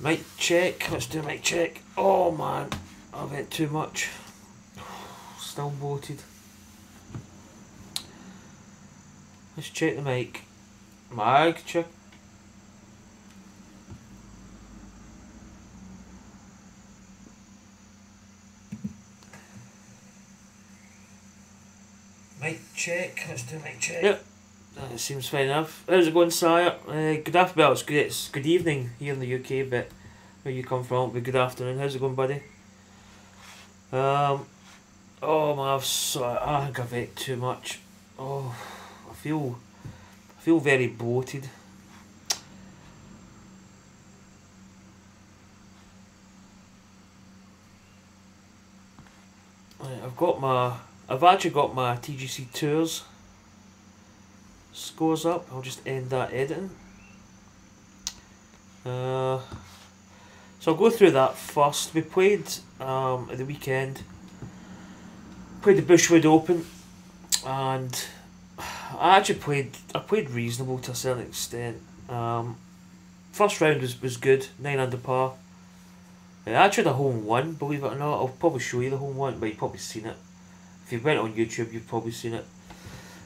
Mic check. Let's do a mic check. Oh man, I've had too much. Still bloated. Let's check the mic. Mic check. Mic check. Let's do a mic check. Yep. That seems fine enough. How's it going, Sire? Good afternoon. Well, it's good evening here in the UK, but where you come from, it'll be good afternoon. How's it going, buddy? Oh man, I think I've ate too much. Oh, I feel very bloated. I've actually got my TGC Tours scores up. I'll just end that editing. So I'll go through that first. We played at the weekend. Played the Bushwood Open, and I played reasonable to a certain extent. First round was good, 9 under par. I actually had a hole in one, believe it or not. I'll probably show you the hole in one, but you've probably seen it. If you went on YouTube, you've probably seen it.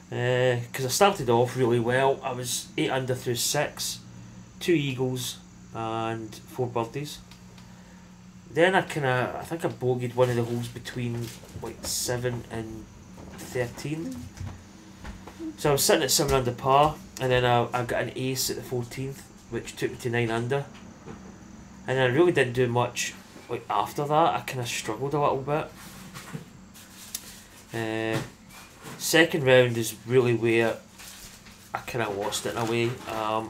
Because I started off really well. I was 8 under through 6, 2 eagles and 4 birdies. Then I think I bogeyed one of the holes between like 7 and 13. So I was sitting at 7 under par, and then I got an ace at the 14th, which took me to 9 under. And I really didn't do much like after that. I kind of struggled a little bit. Second round is really where I kind of lost it in a way.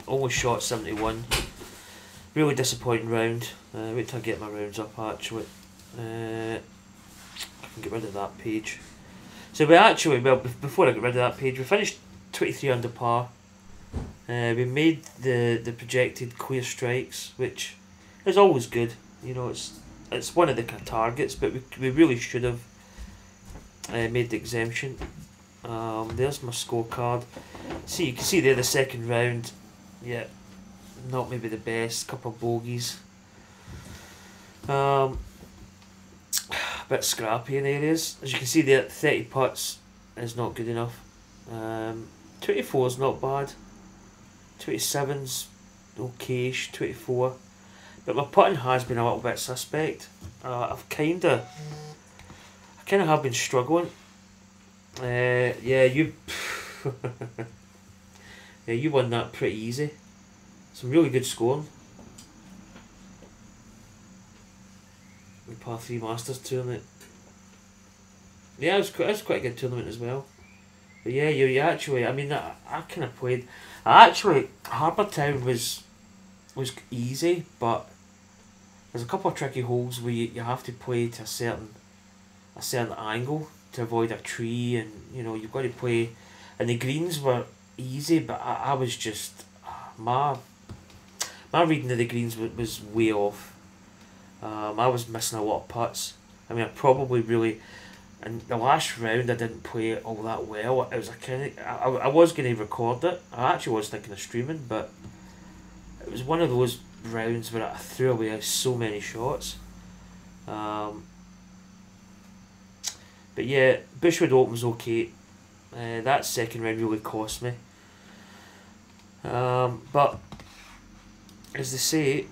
Almost shot 71. Really disappointing round. Wait till I get my rounds up actually. I can get rid of that page. So before I get rid of that page, we finished 23 under par. We made the projected clear strikes, which is always good. You know, it's one of the kind of targets, but we really should have made the exemption. There's my scorecard. See, you can see there the second round. Yeah, not maybe the best. Couple of bogeys. A bit scrappy in areas. As you can see there, 30 putts is not good enough. 24 is not bad. 27's okayish. 24. But my putting has been a little bit suspect. I kind of have been struggling. Yeah, you yeah, you won that pretty easy. Some really good scoring. The Par 3 Masters tournament. Yeah, it was quite a good tournament as well. But yeah, you actually, I mean, I kind of played. Harbour Town was easy, but there's a couple of tricky holes where you have to play to a certain angle to avoid a tree, and you know you've got to play. And the greens were easy, but I was just my reading of the greens was way off. I was missing a lot of putts. I mean, I probably really, and the last round I didn't play it all that well. It was I was going to record it. I actually was thinking of streaming, but it was one of those rounds where I threw away so many shots. But yeah, Bushwood Open was okay. That second round really cost me. But as they say,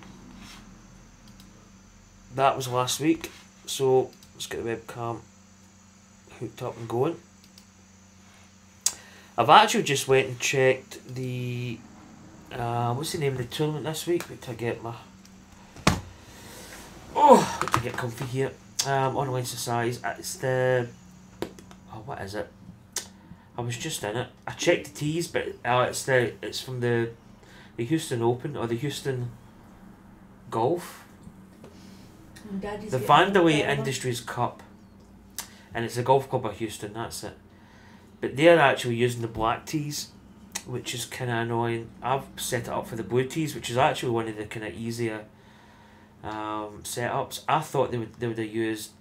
that was last week. So let's get the webcam hooked up and going. I've actually just went and checked the what's the name of the tournament this week? Wait till I get wait to get comfy here. Online exercise. It's the what is it? I was just in it. I checked the tees, but it's from the Houston Open or the Houston Golf. The Vandalay Industries Cup, and it's the Golf Club of Houston. That's it. But they're actually using the black tees, which is kind of annoying. I've set it up for the blue tees, which is actually one of the kind of easier setups. I thought they would have used.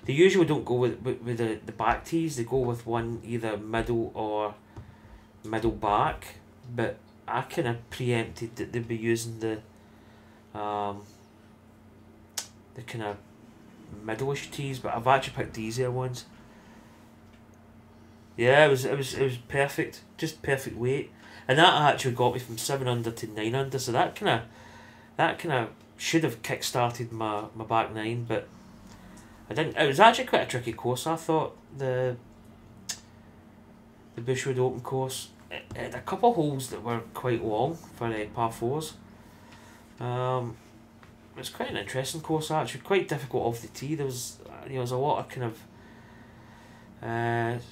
They usually don't go with the back tees. They go with one either middle or middle back. But I kind of preempted that they'd be using the kind of middle-ish tees, but I've actually picked the easier ones. Yeah, it was perfect, just perfect weight, and that actually got me from 7 under to 9 under. So that kind of should have kick-started my back nine, but I didn't. It was actually quite a tricky course. I thought the Bushwood Open course. It had a couple of holes that were quite long for par fours. It's quite an interesting course actually. Quite difficult off the tee. There was a lot of kind of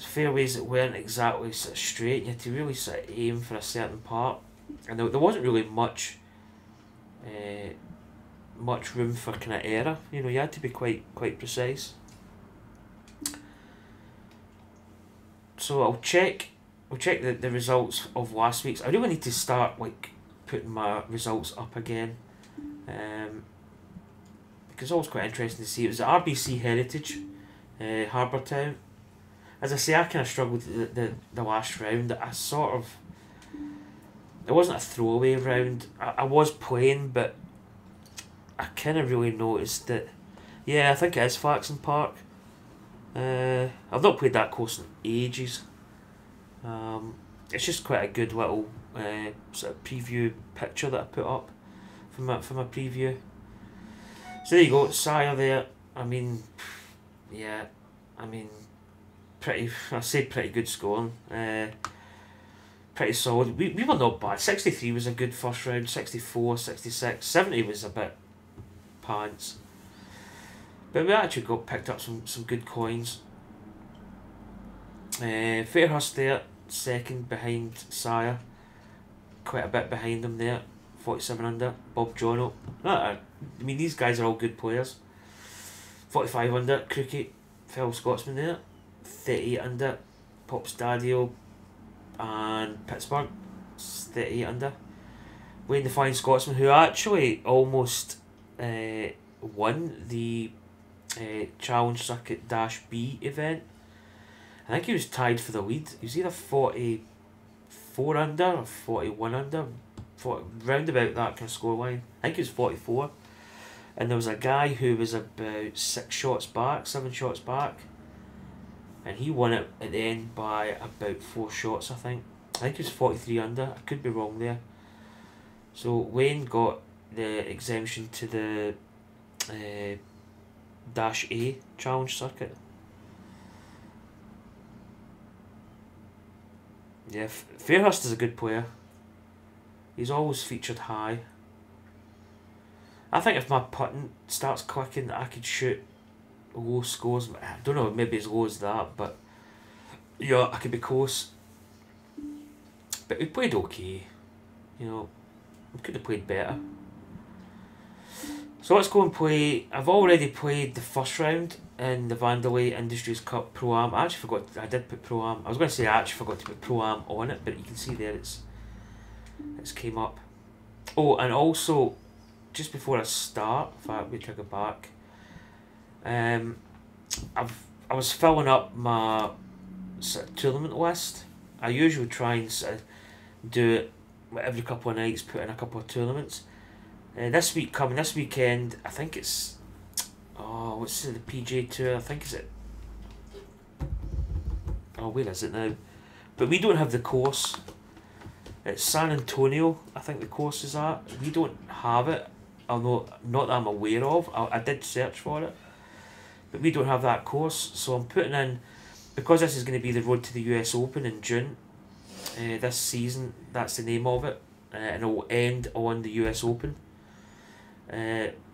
fairways that weren't exactly sort of straight. You had to really sort of aim for a certain part, and there wasn't really much room for kind of error. You had to be quite precise. So I'll check the results of last week's. I really need to start like putting my results up again, because it's always quite interesting to see. It was at RBC Heritage, Harbour Town. As I say, I kind of struggled the last round. It wasn't a throwaway round. I was playing, but I kind of really noticed that. Yeah, I think it is Flaxen Park. I've not played that course in ages. It's just quite a good little sort of preview picture that I put up for my preview. So there you go, Sire there. I mean, yeah, pretty good scoring. Pretty solid. We were not bad. 63 was a good first round. 64, 66, 70 was a bit pants. But we actually picked up some good coins. Fairhurst there, second behind Sire. Quite a bit behind him there. 47 under. Bob Jono. These guys are all good players. 45 under. Crookie, fellow Scotsman there. 38 under. Pop Stadio and Pittsburgh. 38 under. Wayne the Fine Scotsman, who actually almost won the Challenge Circuit -B event. I think he was tied for the lead. He was either 44 under or 41 under, round about that kind of scoreline. I think he was 44. And there was a guy who was about 7 shots back, and he won it at the end by about 4 shots, I think. I think he was 43 under. I could be wrong there. So Wayne got the exemption to the -A Challenge Circuit. Yeah, Fairhurst is a good player. He's always featured high. I think if my putting starts clicking, I could shoot low scores. I don't know, maybe as low as that, but yeah, I could be close. But we played okay. We could have played better. So let's go and play. I've already played the first round in the Vandalay Industries Cup Pro Am. I actually forgot. I did put Pro Am. I was going to say I actually forgot to put Pro Am on it, but you can see there it's came up. Oh, and also, just before I start, if I go back, I was filling up my sort of tournament list. I usually try and sort of do it every couple of nights, put in a couple of tournaments. This weekend, I think it's what's it, the PGA Tour? I think where is it now? But we don't have the course. It's San Antonio, I think the course is at. We don't have it, although not that I'm aware of. I did search for it, but we don't have that course. So I'm putting in, because this is going to be the road to the US Open in June. This season, that's the name of it, and it will end on the US Open.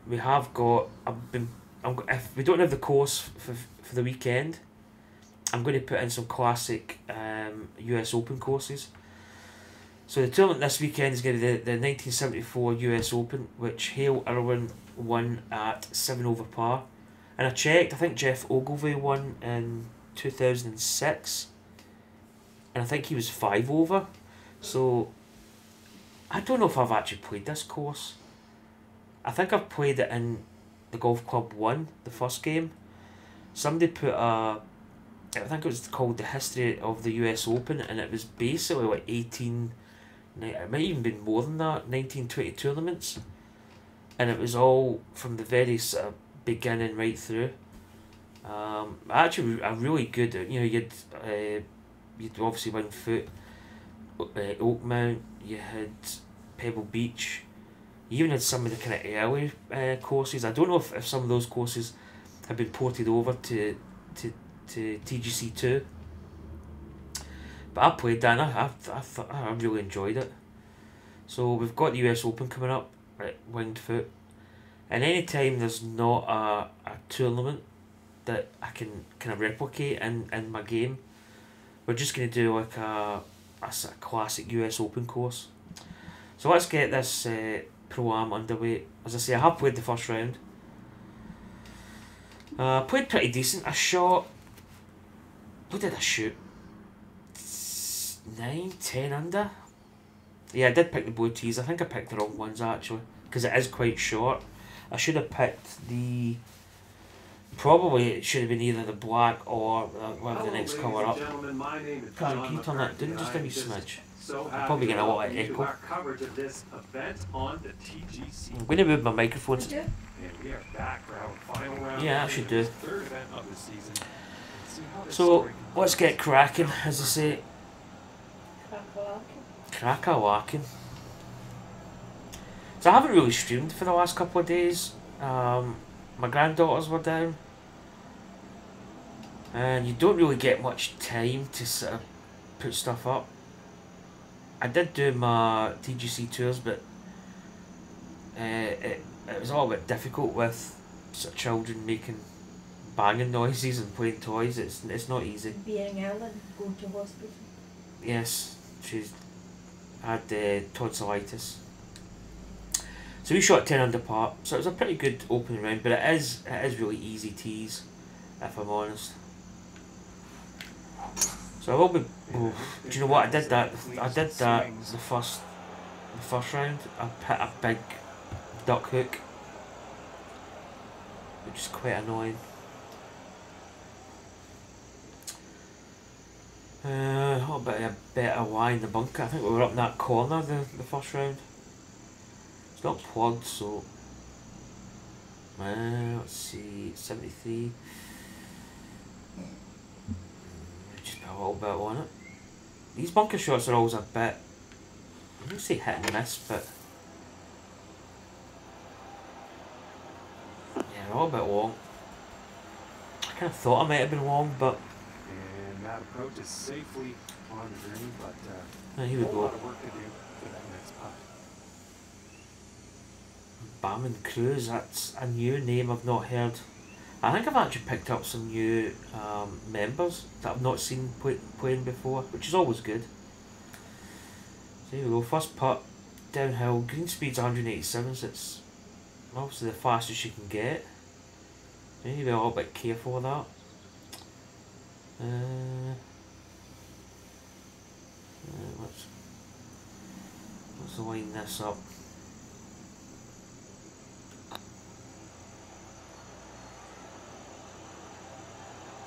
We have got. If we don't have the course for the weekend, I'm going to put in some classic US Open courses. So the tournament this weekend is going to be the 1974 US Open, which Hale Irwin won at 7 over par. And I checked, I think Jeff Ogilvy won in 2006. And I think he was 5 over. So I don't know if I've actually played this course. I think I've played it in the Golf Club 1, the first game. Somebody put I think it was called The History of the US Open, and it was basically like 18, it might even been more than that, 1920 tournaments. And it was all from the very sort of beginning right through. Actually, a really good. You know, you'd obviously Wing Foot, Oakmount. You had Pebble Beach. You even had some of the kind of early courses. I don't know if some of those courses have been ported over to TGC2. But I played that and I really enjoyed it. So we've got the US Open coming up at Winged Foot. And anytime there's not a tournament that I can kind of replicate in my game, we're just going to do like a sort of classic US Open course. So let's get this Pro Am underway. As I say, I have played the first round. Played pretty decent. I shot... What did I shoot? 9, 10 under? Yeah, I did pick the blue tees. I think I picked the wrong ones actually, because it is quite short. I should have picked the... Probably it should have been either the black or whatever the next colour up. Can you turn that down just a wee smidge? I'm probably getting a lot of echo. I'm going to move my microphones. Yeah, I should do. So, let's get cracking, as I say. Crack-a-lacking. So I haven't really streamed for the last couple of days. My granddaughters were down. And you don't really get much time to sort of put stuff up. I did do my TGC tours, but it was a little bit difficult with sort of children making banging noises and playing toys. It's not easy. Being ill and going to hospital. Yes, she's had tonsillitis. So we shot 10 under par, so it was a pretty good opening round, but it is really easy tees, if I'm honest. So I will be. Oh, do you know what I did that? The first round. I hit a big duck hook, which is quite annoying. A little bit of a better lie in the bunker. I think we were up in that corner the first round. It's not plugged, so let's see, 73. Just put a little bit on it. These bunker shots are always a bit, I wouldn't say hit and miss, but yeah, they're a little bit long. I kind of thought I might have been long, but that approach is safely on the green, but here we a go. lot of work to do for that next putt. Bam Cruz, that's a new name I've not heard. I think I've actually picked up some new members that I've not seen playing before, which is always good. So here we go, first putt, downhill, green speed's 187, so it's obviously the fastest you can get. So you need to be a little bit careful with that. Let's line this up.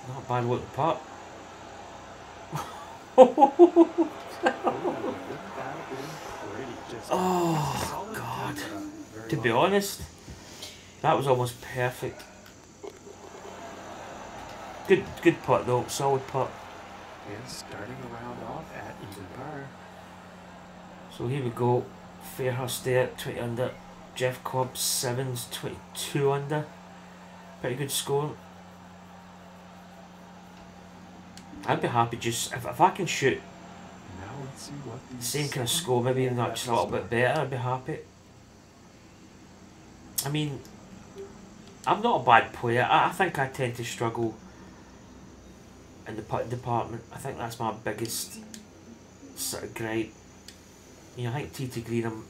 Not a bad looking putt. Oh God! To be honest, that was almost perfect. Good putt though, solid putt. And starting the round off at even par. So here we go. Fairhurst there, 20 under. Jeff Cobb, Simmons, 22 under. Pretty good score. I'd be happy just, if I can shoot Now let's see what the same kind of score, maybe even not just a little bit better, I'd be happy. I mean, I'm not a bad player. I think I tend to struggle in the putting department. I think that's my biggest sort of gripe. You know, I think tee to green,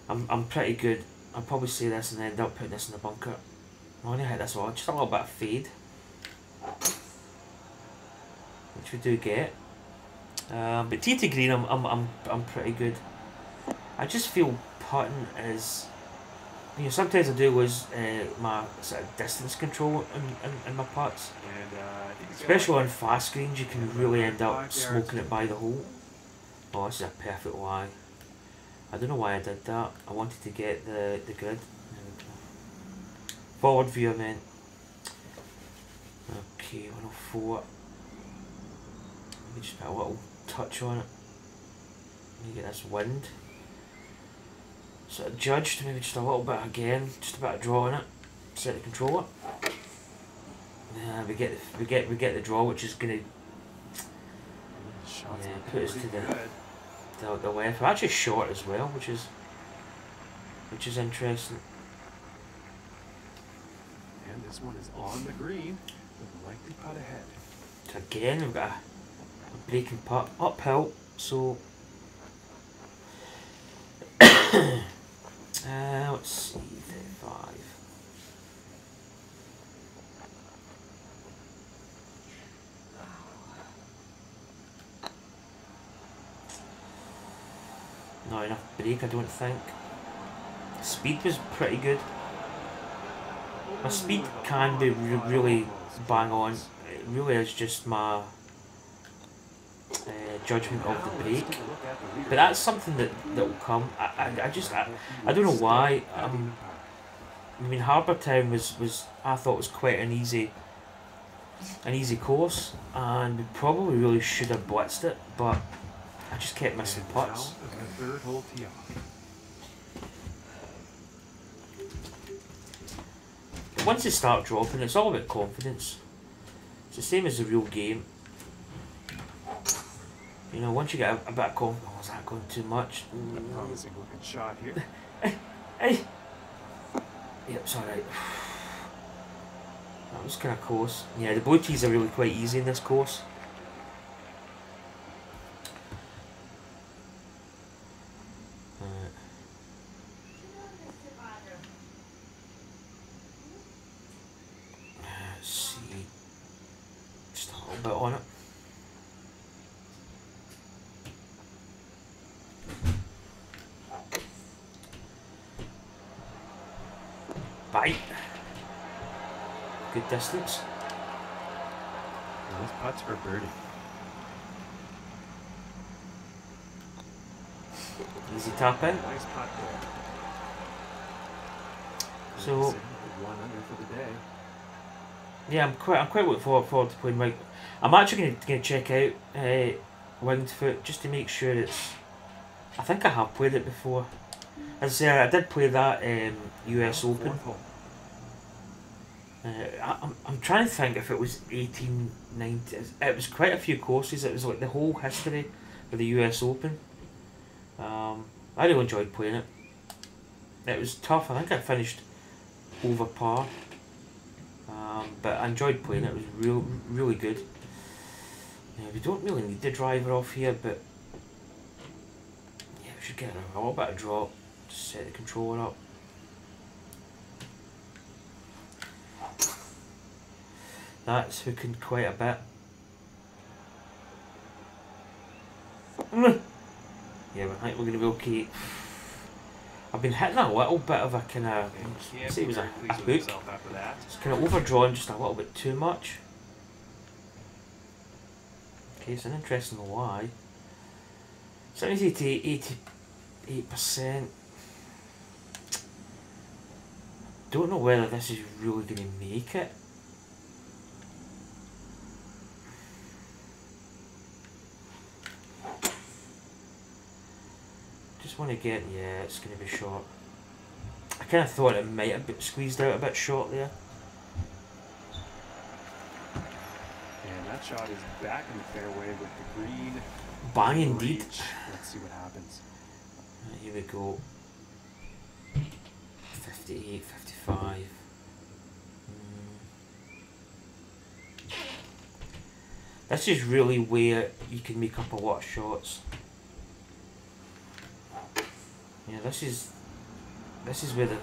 I'm pretty good. I'll probably say this and end up putting this in the bunker. I only hit this one, just a little bit of fade, which we do get. But tee to green, I'm pretty good. I just feel putting is, you know, sometimes I do lose my sort of distance control in my putts. Especially on fast greens, you can really end up smoking it by the hole. Oh, this is a perfect lie. I don't know why I did that. I wanted to get the grid. Forward view I meant. Okay, 104. Maybe just put a little touch on it. Maybe get this wind. Sort of judged, maybe just a little bit again, just a bit of draw in it. Set the controller. We get the draw, which is gonna put us to the left. We're actually short as well, which is interesting. And this one is on the green with a likely putt ahead. So again, we've got a breaking putt uphill, so let's see, 35. Not enough break, I don't think. Speed was pretty good. My speed can be really bang on. It really is just my judgment of the break. But that's something that will come. I don't know why. I mean, Harbour Town was I thought was quite an easy course, and we probably really should have blitzed it, but I just kept missing putts. Once they start dropping, it's all about confidence. It's the same as the real game. You know, once you get a bit of confidence, oh, is that going too much? Promising looking shot here. Hey! Yep, it's alright. That was kind of close. Yeah, the blue tees are really quite easy in this course. Let's see. Just a little bit on it. Bite. Good distance. Those putts for birdie. Easy tap in. Nice putt there. So one under for the day. yeah, I'm quite looking forward to playing Mike. I'm actually gonna check out Winged Foot just to make sure it's. I think I have played it before. As I say, I did play that US Open. I'm trying to think if it was 18, 19. It was quite a few courses. It was like the whole history of the US Open. I really enjoyed playing it. It was tough. I think I finished over par. But I enjoyed playing it. It was really good. We don't really need the driver off here, but yeah, we should get a little bit of drop. Just set the controller up. That's hooking quite a bit. Yeah, I think we're going to be okay. I've been hitting a little bit of a kind of, say it was a hook. It's kind of overdrawn just a little bit too much. Okay, it's an interesting why. 70 to 88%. Don't know whether this is really going to make it. Just want to get, yeah, it's going to be short. I kind of thought it might have been squeezed out a bit short there. And that shot is back in the fairway with the green. Bang indeed. Let's see what happens. Right, here we go. 58, 55. This is really where you can make up a lot of shots. Yeah, this is where you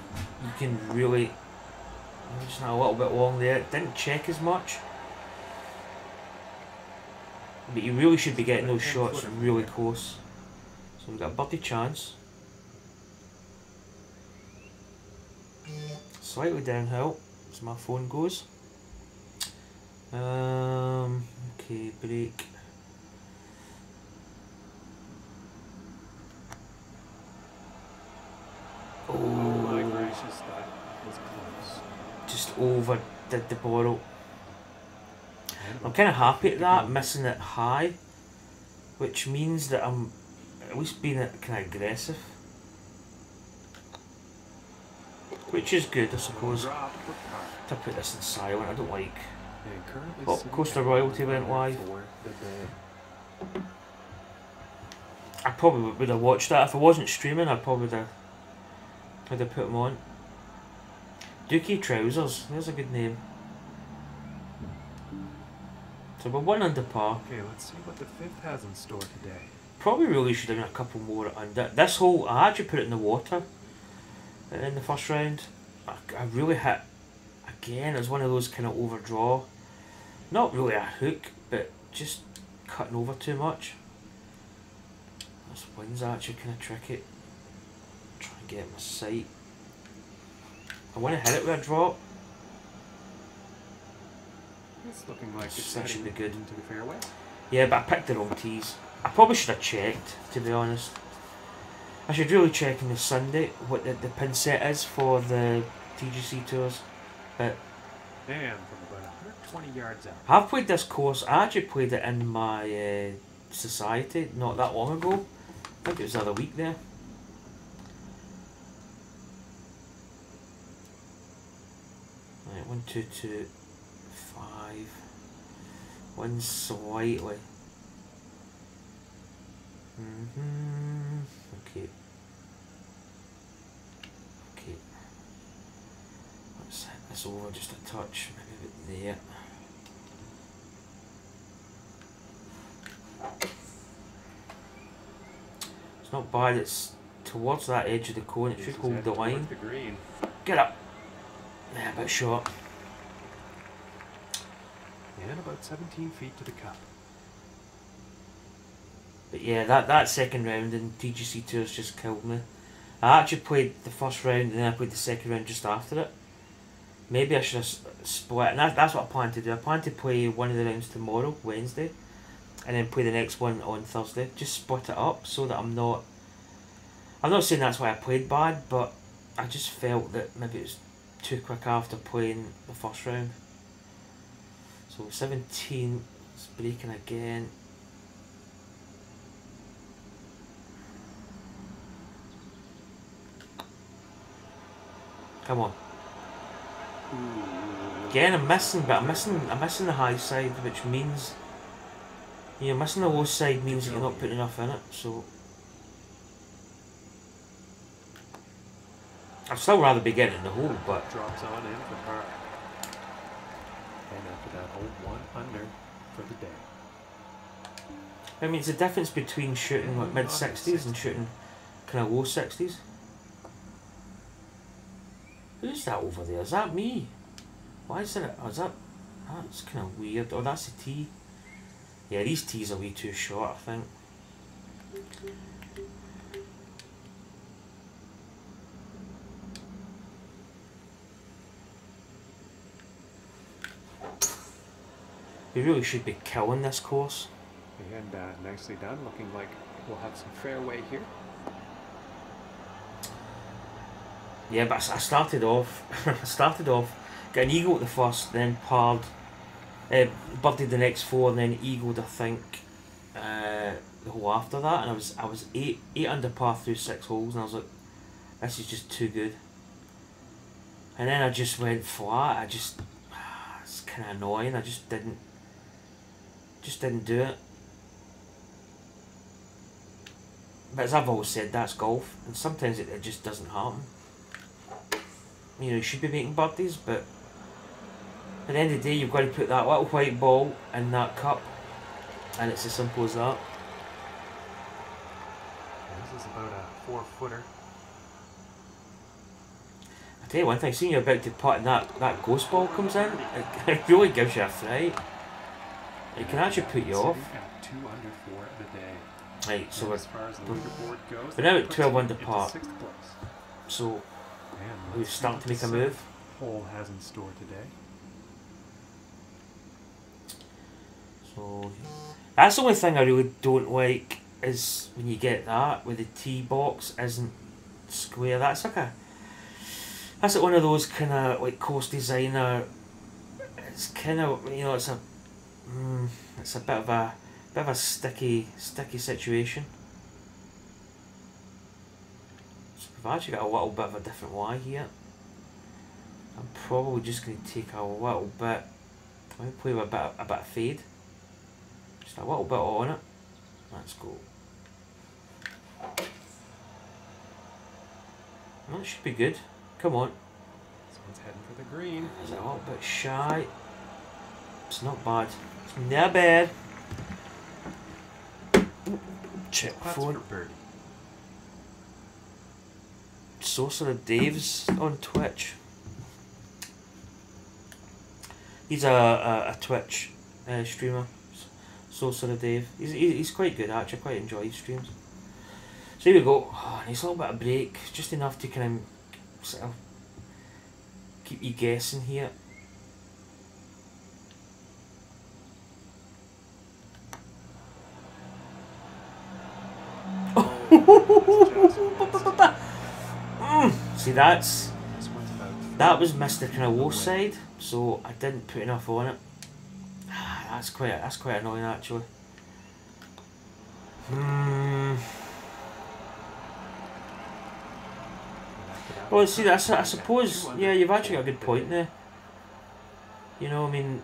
can really. Just a little bit long there. It didn't check as much, but you really should be getting those shots really close. So we've got a birdie chance. Slightly downhill as my phone goes. Okay, break. Oh my gracious, that was close. over did the borrow. I'm kind of happy at that, missing it high, which means that I'm at least being kind of aggressive, which is good, I suppose. To put this in silent, I don't like. Oh, Coaster Royalty went live. I probably would have watched that if I wasn't streaming. I probably would have put them on. Dookie Trousers, there's a good name. So we're 1 under par. Okay, let's see what the 5th has in store today. Probably really should have done a couple more under. This hole, I actually put it in the water in the first round. I really hit, again, it was one of those kind of overdraw. Not really a hook, but just cutting over too much. This wind's actually kind of tricky. Try and get my sight. I want to hit it with a drop. It's looking like it's That should be good. into the fairway. Yeah, but I picked the wrong tees. I probably should have checked, to be honest. I should really check on the Sunday what the pin set is for the TGC tours. But And from about 120 yards out. I've played this course. I actually played it in my society not that long ago. I think it was the other week there. Right, 1, 2, 2, 5. 1 slightly. Okay. Okay. Let's hit this over just a touch, maybe there. It's not bad, it's towards that edge of the cone, it should hold the line. The green. Get up! Yeah, a bit short. And about 17 feet to the cup. But yeah, that second round in TGC Tours just killed me. I actually played the first round and then I played the second round just after it. Maybe I should have split, and that's what I plan to do. I plan to play one of the rounds tomorrow, Wednesday, and then play the next one on Thursday. Just split it up so that I'm not saying that's why I played bad, but I just felt that maybe it was too quick after playing the first round. So 17, it's breaking again. Come on. Again, I'm missing, but I'm missing the high side, which means, you know, missing the low side means that you're not putting enough in it. So I'd still rather be getting in the hole, but Drops on in for par. And after that, hole 1 under for the day. I mean, it's the difference between shooting like mid 60s and shooting kind of low 60s. Who's that over there? Is that me? Why is there? Oh, is that? That's kind of weird. Oh, that's a tee. Yeah, these tees are way too short, I think. We really should be killing this course. And nicely done. Looking like we'll have some fairway here. Yeah, but I started off. Got an eagle at the first, then parred, birdied the next 4, and then eagled, I think, the hole after that, and I was eight under par through 6 holes, and I was like, this is just too good. And then I just went flat. It's kind of annoying. I just didn't do it. But as I've always said, that's golf, and sometimes it just doesn't happen. You know, you should be making birdies, but at the end of the day, you've got to put that little white ball in that cup, and it's as simple as that. This is about a 4-footer. I tell you one thing, seeing you're about to putt and that ghost ball comes in, it really gives you a fright. It can actually put you off. 2 under for the day. Right, so as far as the leaderboard goes, we're now at puts 12 you under into par. 6th place. So And we're starting to make a move. Hole has in store today. So that's the only thing I really don't like, is when you get that where the tee box isn't square. That's like That's like one of those kind of like course designer. It's kind of, you know, it's a bit of a sticky situation. So we've actually got a little bit of a different lie here. I'm probably just going to take a little bit. I'm going to play with a bit of fade. Just a little bit on it. Let's go. Well, that should be good. Come on. Someone's heading for the green. Is it a little bit shy? It's not bad. It's not bad. Check That's phone. for birdie. Sorcerer Dave's on Twitch. He's a Twitch streamer. Sorcerer Dave. He's quite good actually. I quite enjoy his streams. So here we go. Oh, nice little bit of break. Just enough to kind of sort of keep you guessing here. See, This one's about that was Mr. kind of low side, so I didn't put enough on it. That's quite annoying actually. Well, see, I suppose, yeah, you've actually got a good point there. You know, I mean,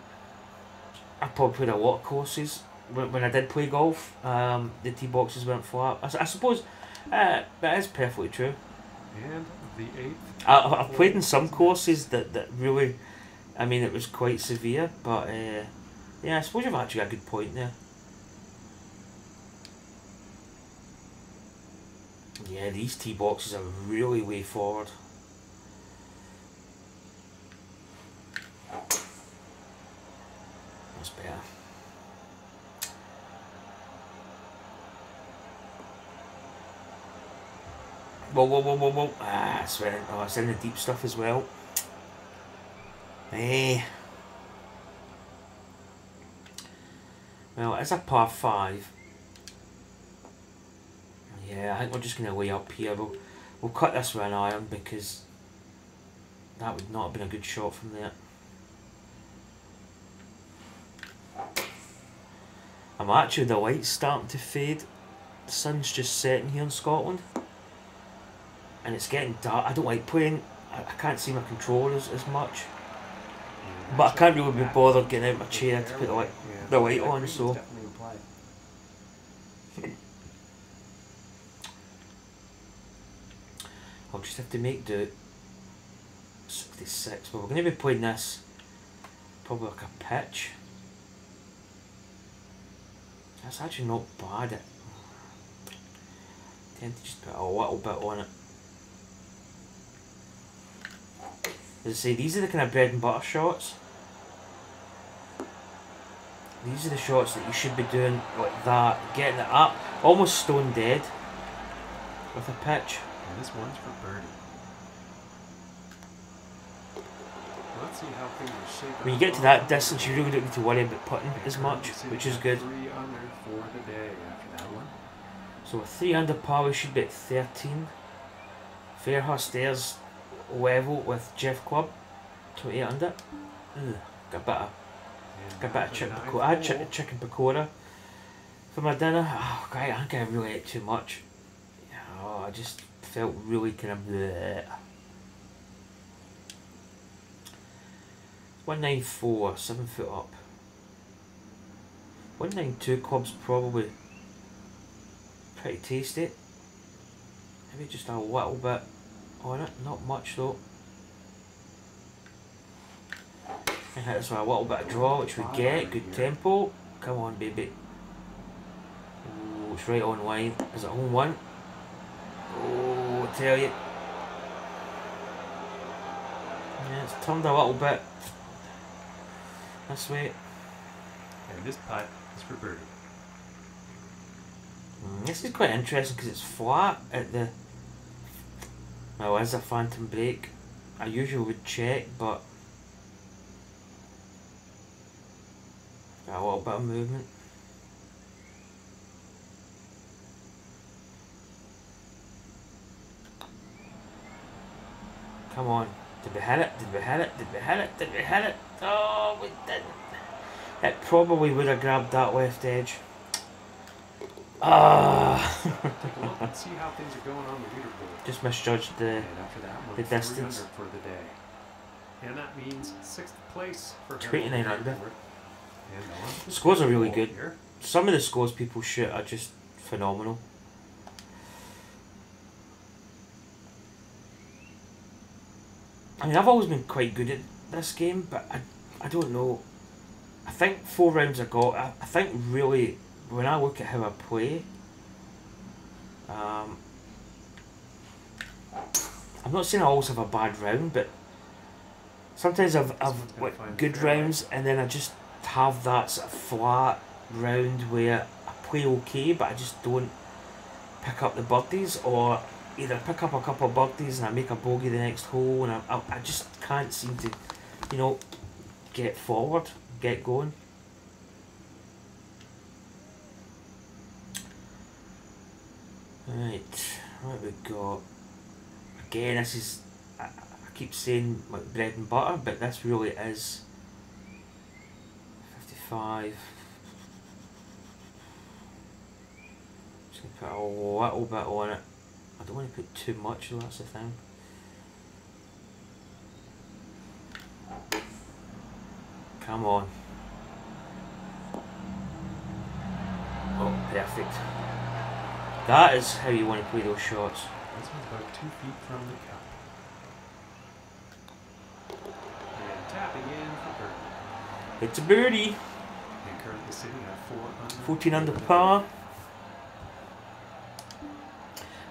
I probably played a lot of courses when I did play golf. The tee boxes weren't flat. I suppose that is perfectly true. and the 8th. I've played in some courses that really, I mean, it was quite severe, but yeah, I suppose you've actually got a good point there. Yeah, these tee boxes are really way forward. That's better. Whoa. It's in the deep stuff as well. Well, it's a par 5. Yeah, I think we're just going to lay up here. We'll cut this with an iron because that would not have been a good shot from there. I'm actually, the light's starting to fade. The sun's just setting here in Scotland. And it's getting dark. I don't like playing. I can't see my controllers as much. But I can't really be bothered getting out of my chair to put the light on, so. I'll just have to make do. 66. Well, we're going to be playing this probably like a pitch. That's actually not bad. I tend to just put a little bit on it. As I say, these are the kind of bread and butter shots. These are the shots that you should be doing like that, getting it up, almost stone dead with a pitch. And this one's for birdie. Let's see how things are shaping. When you get to that distance, you really don't need to worry about putting as much, which is good. 3 under for the day after that one. So with 3 under par, we should be at 13. Fairhurst there's level with Jeff Club, 28 under. Got a bit of chicken pakora. I had chicken pakora for my dinner. Oh, God, I think I really ate too much. Oh, I just felt really kind of bleh. 194, 7 foot up. 192 club's probably pretty tasty. Maybe just a little bit on it, not much though. I hit this with a little bit of draw, which we get. Good tempo. Come on, baby. Oh, it's right on line. Is it home one? Oh, I tell you. Yeah, it's turned a little bit this way. And this putt is for birdie. This is quite interesting because it's flat at the. Well, it's a phantom break. I usually would check, but got a little bit of movement. Come on. Did we hit it? Did we hit it? Did we hit it? Did we hit it? Oh, we didn't. It probably would have grabbed that left edge. Ah. Take a look and see how things are going on the leaderboard. Just misjudged the And after that, the we're 3 distance. under for the day. And that means 6th place for 29 under. And on The scores are really good. here. Some of the scores people shoot are just phenomenal. I mean, I've always been quite good at this game, but I don't know. I think 4 rounds ago, I think really, when I look at how I play, I'm not saying I always have a bad round, but sometimes I've like, good rounds, and then I just have that sort of flat round where I play okay, but I just don't pick up the birdies, or either pick up a couple of birdies and I make a bogey the next hole, and I just can't seem to, you know, get forward, get going. Right, what we got? Again, this is, I keep saying like bread and butter, but this really is 55. Just going to put a little bit on it. I don't want to put too much though, that's the thing. Come on. Oh, perfect. That is how you want to play those shots. This one's about 2 feet from the cup. And tapping in for birdie. It's a birdie. And currently sitting at 4 under. 14 under par.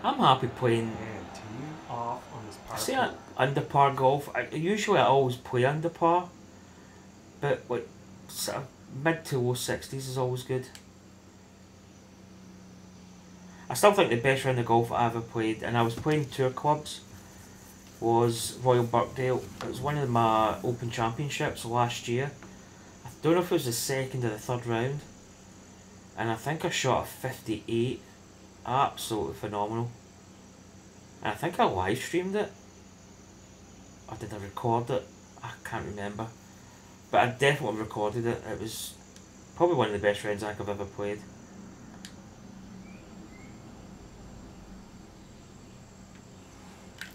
I'm happy playing. And teeing off on this par. I say under par golf. Usually I always play under par, but like sort of mid to low 60s is always good. I still think the best round of golf I ever played, and I was playing tour clubs, was Royal Birkdale. It was one of my Open Championships last year. I don't know if it was the second or the third round, and I think I shot a 58. Absolutely phenomenal. And I think I live streamed it. Or did I record it? I can't remember. But I definitely recorded it. It was probably one of the best rounds I think I've ever played.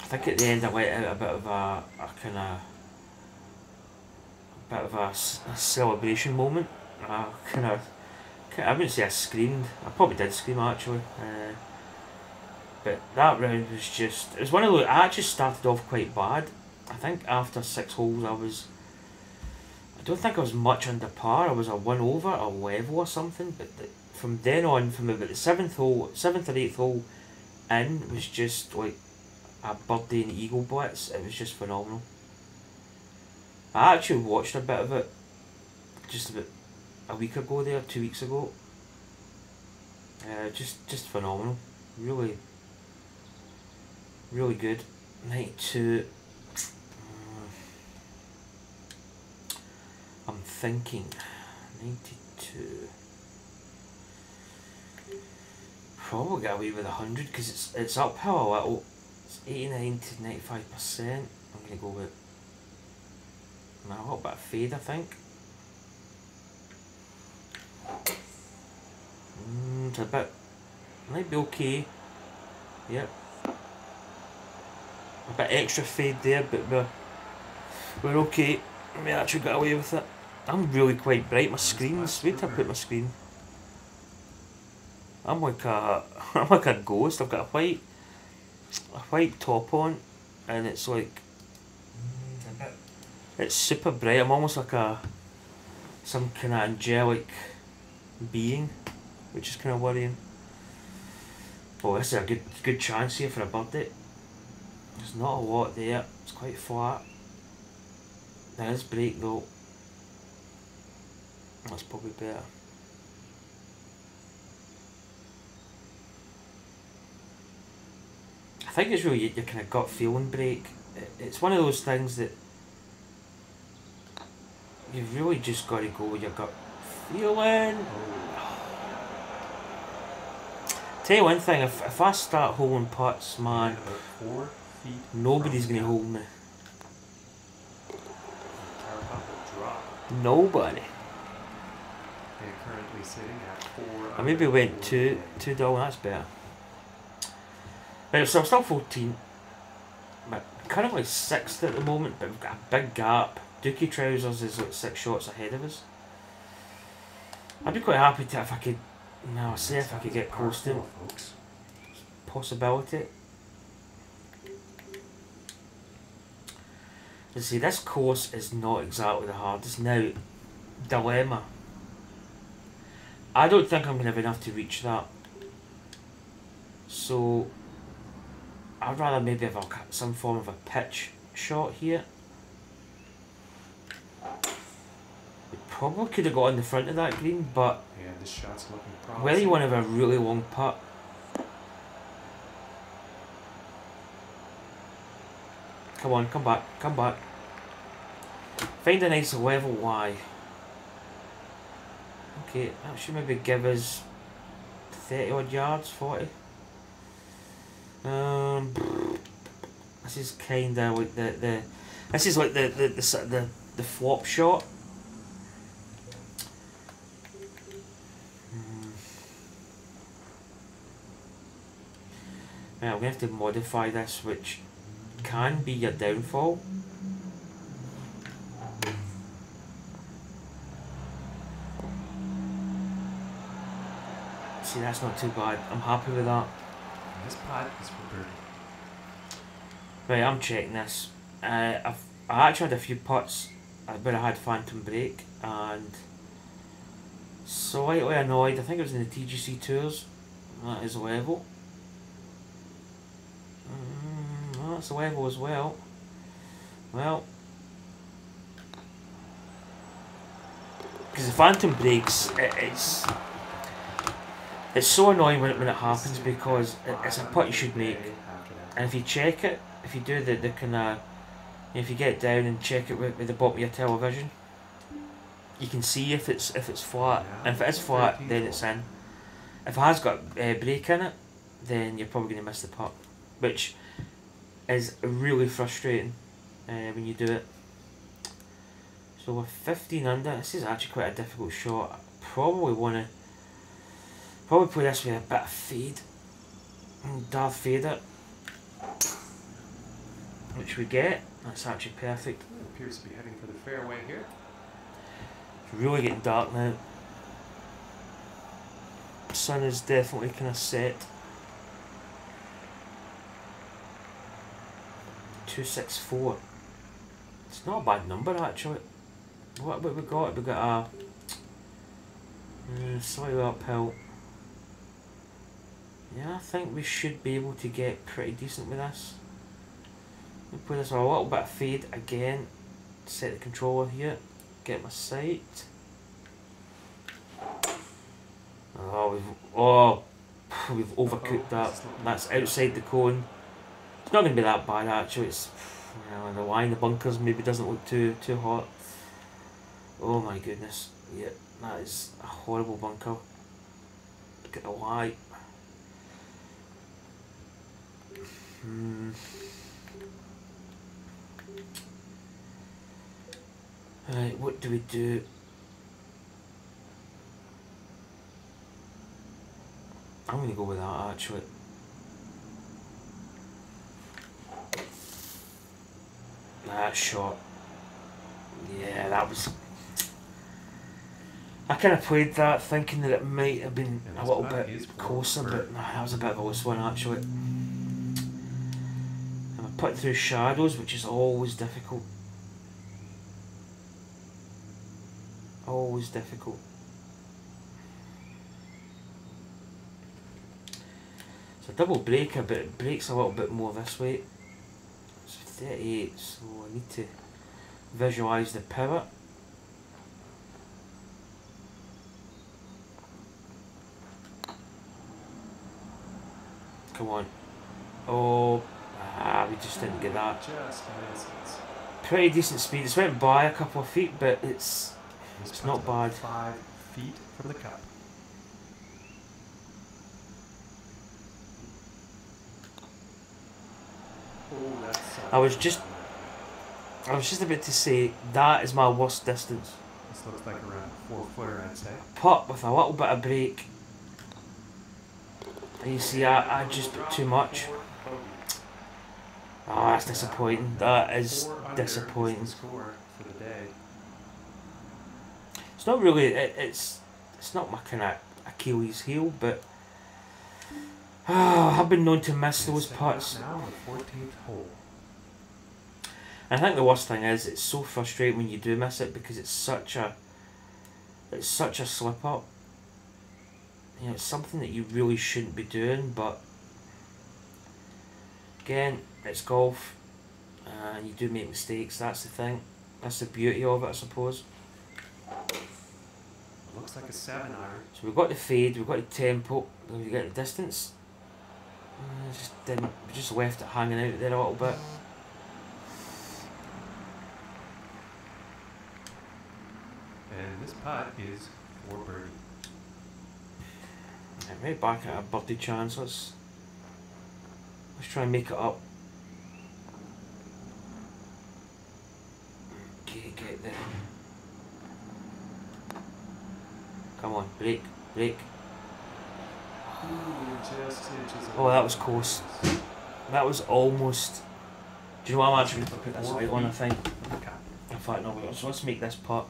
I think at the end I let out a bit of a celebration moment. I wouldn't say I screamed. I probably did scream actually. But that round was just, it was one of those, I actually started off quite bad. I think after 6 holes I don't think I was much under par. I was a 1 over, a level or something. But from then on, from about the 7th or 8th hole in, was just like a birdie and eagle blitz. It was just phenomenal. I actually watched a bit of it just about a week ago there, 2 weeks ago. Just phenomenal. Really good. 92. I'm thinking 92. Probably get away with 100 because it's uphill a little. It's 89 to 95%. I'm gonna go with a little bit of fade, I think. It's a bit, might be okay. Yep. A bit extra fade there, but we're okay. We actually got away with it. I'm really quite bright. My screen's, wait till I put my screen. I'm like a ghost. I've got a white top on, and it's like it's super bright. I'm almost like some kind of angelic being, which is kind of worrying. Oh, this is a good chance here for a birdie. There's not a lot there. It's quite flat. There is break though. That's probably better. I think it's really your kind of gut feeling break. It's one of those things that you've really just got to go with your gut feeling. Tell you one thing, if I start holding putts, man, about 4 feet. nobody's going to hold me. Nobody. They're currently sitting at 4 I maybe under went for two the day. down. That's better. Right, so I'm still 14. But currently 6th at the moment, but we've got a big gap. Dookie Trousers is like 6 shots ahead of us. I'd be quite happy to if I could. No, see if I could get close to him. Folks. Possibility. You see, this course is not exactly the hardest. Now, dilemma. I don't think I'm going to have enough to reach that. So, I'd rather maybe have some form of a pitch shot here. We probably could have got on the front of that green, but Yeah, this shot's looking promising. whether you want to have a really long putt. Come on, come back, come back. Find a nice level Y. Okay, that should maybe give us 30 odd yards, 40. This is kinda like the this is like the flop shot. Right, I'm gonna have to modify this, which can be your downfall. See, that's not too bad. I'm happy with that. This putt is for birdie. Right, I'm checking this. I actually had a few putts where I had phantom brake and slightly annoyed. I think it was in the TGC Tours. That is level. That's level as well. Well, because the phantom brakes, it's so annoying when it happens because it's a putt you should make, and if you check it, if you do the kind of, if you get down and check it with the bottom of your television, you can see if it's flat, and if it is flat, then it's in. If it has got a brake in it, then you're probably going to miss the putt, which is really frustrating when you do it. So we're 15 under. This is actually quite a difficult shot. I probably want to play this with a bit of fade. Darth Vader, which we get. That's actually perfect. It appears to be heading for the fairway here. It's really getting dark now. Sun is definitely kind of set. 264. It's not a bad number actually. What have we got? We got a slightly uphill. Yeah, I think we should be able to get pretty decent with this. We'll put this on a little bit of fade again. Set the controller here. Get my sight. We've overcooked that. That's outside the cone. It's not going to be that bad actually. It's, the line, the bunkers maybe doesn't look too hot. Oh my goodness. Yeah, that is a horrible bunker. Look at the light. Right, what do we do? I'm going to go with that actually. That shot. Yeah, that was... I kind of played that thinking that it might have been a little bit closer, but nah, that was a bit of a loose one actually. And I put through shadows, which is always difficult. Always difficult. It's a double breaker, but it breaks a little bit more this way. It's 38, so I need to visualise the pivot. Come on. Oh, we just didn't get that. Just misses. Pretty decent speed. It's went by a couple of feet, but it's not bad. 5 feet from the cup. Oh, that's I was just about to say that is my worst distance. This looks like around a 4-footer, I'd say. Putt with a little bit of break. And you see, I just put too much. Oh, that's disappointing. That is disappointing. Score for the day. It's not really. It's not my kind of Achilles heel, but I've been known to miss those putts. Now on the 14th hole. And I think the worst thing is it's so frustrating when you do miss it because it's such a slip up. You know, it's something that you really shouldn't be doing, but again, it's golf, and you do make mistakes. That's the thing. That's the beauty of it, I suppose. Looks like a 7-iron. So we've got the fade, we've got the tempo, then we get the distance. We just left it hanging out there a little bit. And this putt is for birdie. Right back at a birdie chance. Let's try and make it up. Okay, get there. Come on, break. Oh, that was close. That was almost. Do you know what, I'm actually going to put this light on, I think. In fact, no, so let's make this putt.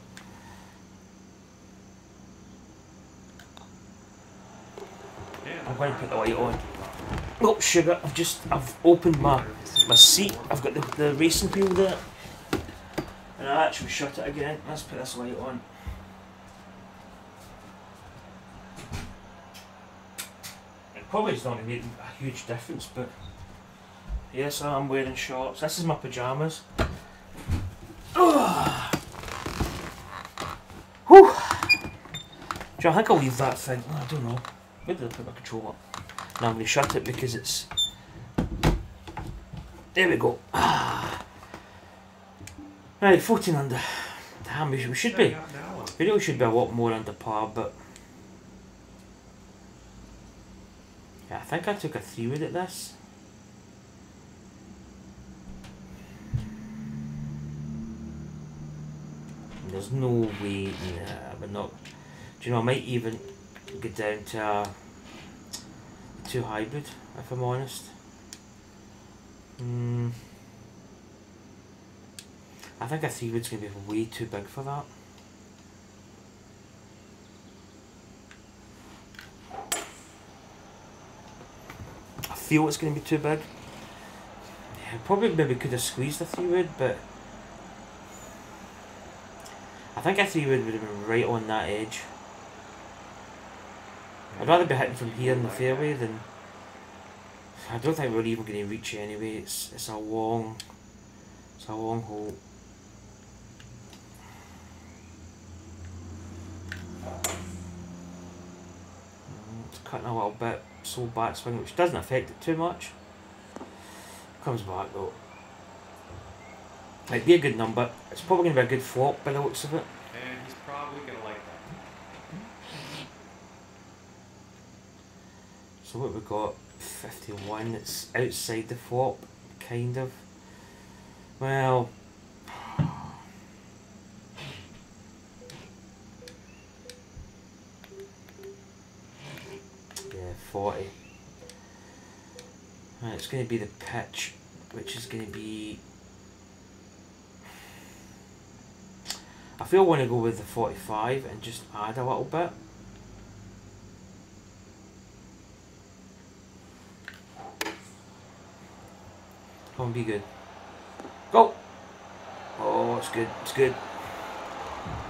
I'm going to put the light on. Oh, sugar, I've opened my seat. I've got the racing wheel there. And I actually shut it again. Let's put this light on. It probably is not going to make a huge difference, but yes, I'm wearing shorts. This is my pyjamas. Oh. Whew. Do you think I'll leave that thing? Oh, I don't know. Where did I put my controller? Now I'm going to shut it because it's... There we go. Right, 14 under. Damn, we should be. We really should be a lot more under par, but... Yeah, I think I took a 3-wood at this. There's no way, nah, we're not. Do you know, I might even get down to a 2 hybrid, if I'm honest. I think a 3-wood's going to be way too big for that. I feel it's going to be too big. Yeah, probably maybe could have squeezed a 3-wood, but I think a 3-wood would have been right on that edge. I'd rather be hitting from here in the fairway than... I don't think we're even going to reach it anyway. It's a long hole. It's cutting a little bit, sole backswing, which doesn't affect it too much. Comes back though. Might be a good number. It's probably going to be a good flop by the looks of it. And he's probably going to like that. So what we got? 51. It's outside the flop, kind of. Well, yeah, 40. Right, it's going to be the pitch, which is going to be... I feel I want to go with the 45 and just add a little bit. Come on, be good. Go! Oh, it's good, it's good.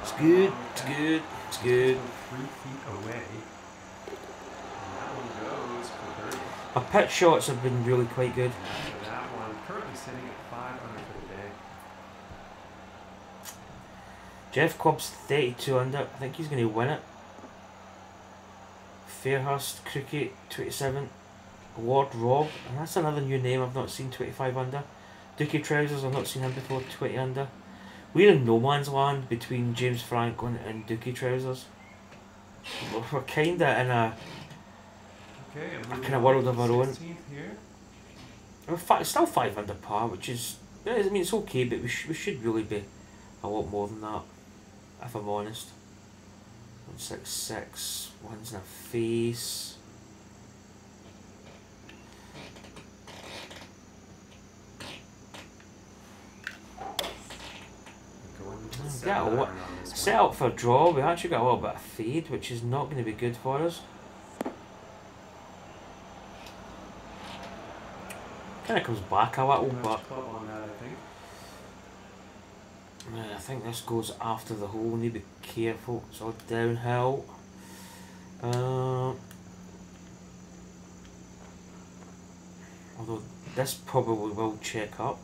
It's good, it's good, it's good. 3 feet away. And that one goes for birdie. My pitch shots have been really quite good. And that one currently sitting at 5 under for the day. Jeff Cobb's 32 under. I think he's going to win it. Fairhurst, Cricket, 27. Lord Rob, and that's another new name I've not seen, 25 under. Dookie Trousers, I've not seen him before, 20 under. We're in no man's land between James Franklin and Dookie Trousers. We're kind of in a kind of world of our own. We're still 5 under par, which is, I mean, it's okay, but we should really be a lot more than that. if I'm honest. 166, one's in a face. Set up for a draw. We actually got a little bit of fade, which is not going to be good for us. Kind of comes back a little, but I think this goes after the hole. We need to be careful. It's all downhill. Although this probably will check up.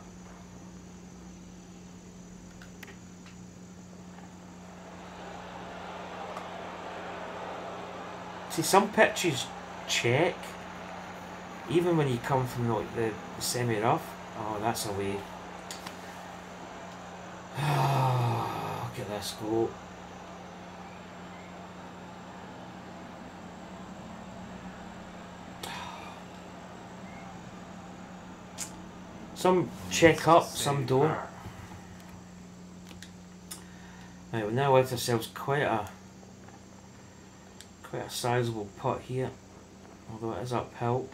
See, some pitches check, even when you come from like the semi-rough. Oh, that's away. Look at this go. Some check up, some don't. Right, we've now left ourselves quite a sizable putt here, although it is uphill.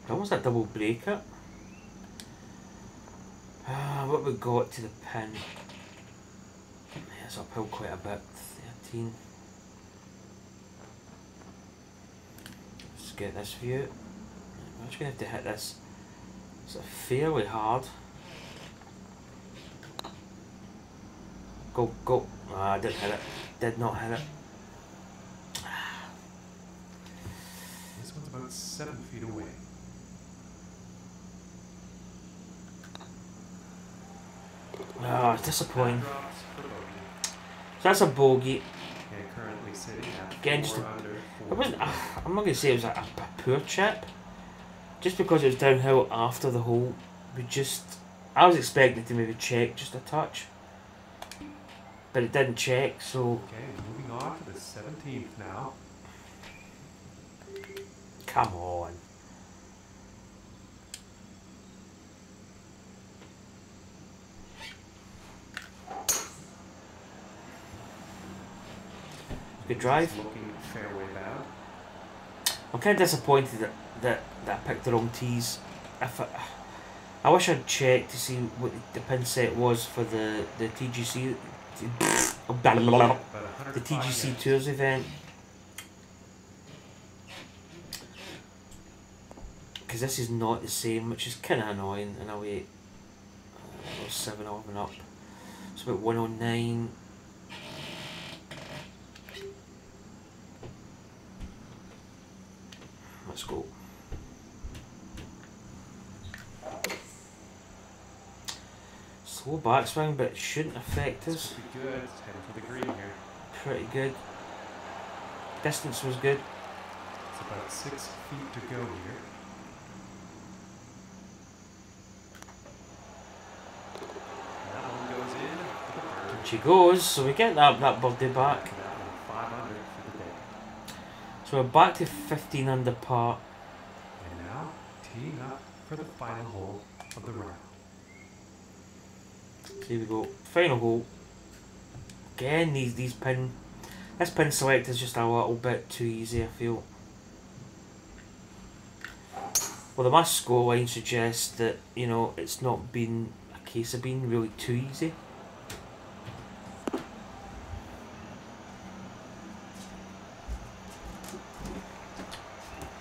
Almost a double breaker. What we got to the pin? Yeah, it's uphill quite a bit. 13. Let's get this view. I'm just going to have to hit this. It's fairly hard. Go, go. Ah, I didn't hit it. Did not hit it. This one's about 7 feet away. Ah, it's disappointing. So that's a bogey. Again, just it wasn't. I'm not going to say it was a poor chip. Just because it was downhill after the hole, I was expecting it to maybe check just a touch, but it didn't check. So okay, moving on to the 17th now. Come on. Good drive. Looking fairway bound. I'm kind of disappointed that I picked the wrong tees. I wish I'd checked to see what the pin set was for the TGC the TGC Tours event, because this is not the same, which is kind of annoying in a way. 7 of and up. It's about 109. Let's go. Slow backswing, but it shouldn't affect us. Pretty good. It's heading for the green here. Pretty good. Distance was good. It's about 6 feet to go here. That one goes in. She goes, so we get that birdie back. That one 5 under for the day. So we're back to 15 under par. And now teeing up for the final hole of the round. Here we go. Final hole. Again, this pin select is just a little bit too easy, I feel. Well, the mass scoreline suggests that, you know, it's not been a case of being really too easy.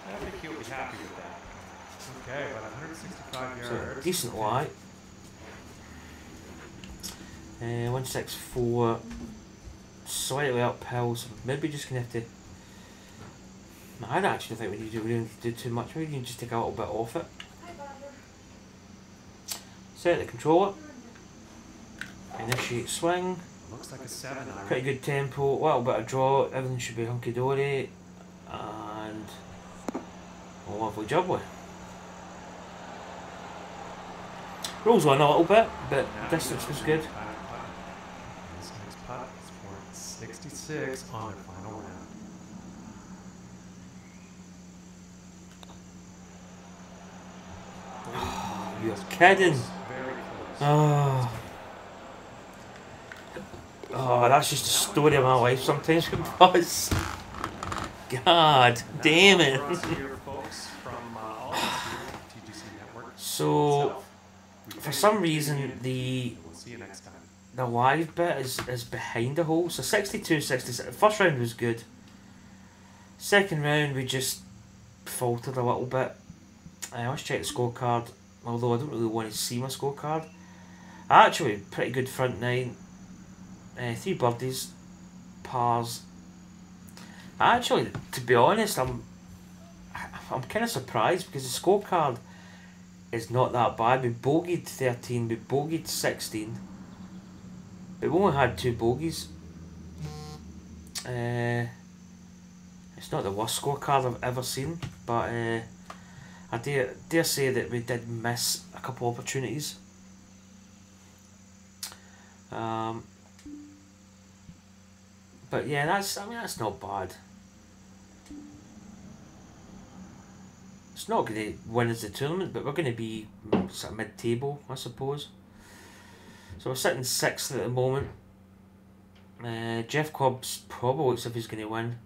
I think he'll be happy with that. Okay, about 165 yards. So, decent lie. 164, slightly uphill, so maybe just gonna have to. I don't actually think we really need to do too much. Maybe we can just take a little bit off it. Set the controller. Initiate swing. Looks like a 7 iron. Pretty good tempo. A little bit of draw. Everything should be hunky dory, and a lovely jubbly. Rolls on a little bit, but distance was good. This next putt is for 66 on their final round. You're kidding. Very close. Oh. Oh, that's just the story of my life sometimes, because God damn it. For us here, folks, from all of us here at TGC Network So, itself, we for thank some you for tuning reason, in. We'll see you next time. the live bit is behind the hole. So 62-66. First round was good. Second round we just faltered a little bit. Let's check the scorecard. Although I don't really want to see my scorecard. Actually, pretty good front nine. 3 birdies, pars. Actually, to be honest, I'm kind of surprised because the scorecard is not that bad. We bogeyed 13, we bogeyed 16. But we only had 2 bogeys. It's not the worst scorecard I've ever seen, but I dare say that we did miss a couple opportunities. But yeah, that's not bad. It's not going to win us the tournament, but we're going to be sort of mid-table, I suppose. So we're sitting 6th at the moment. Jeff Cobb's probably looks as if he's going to win.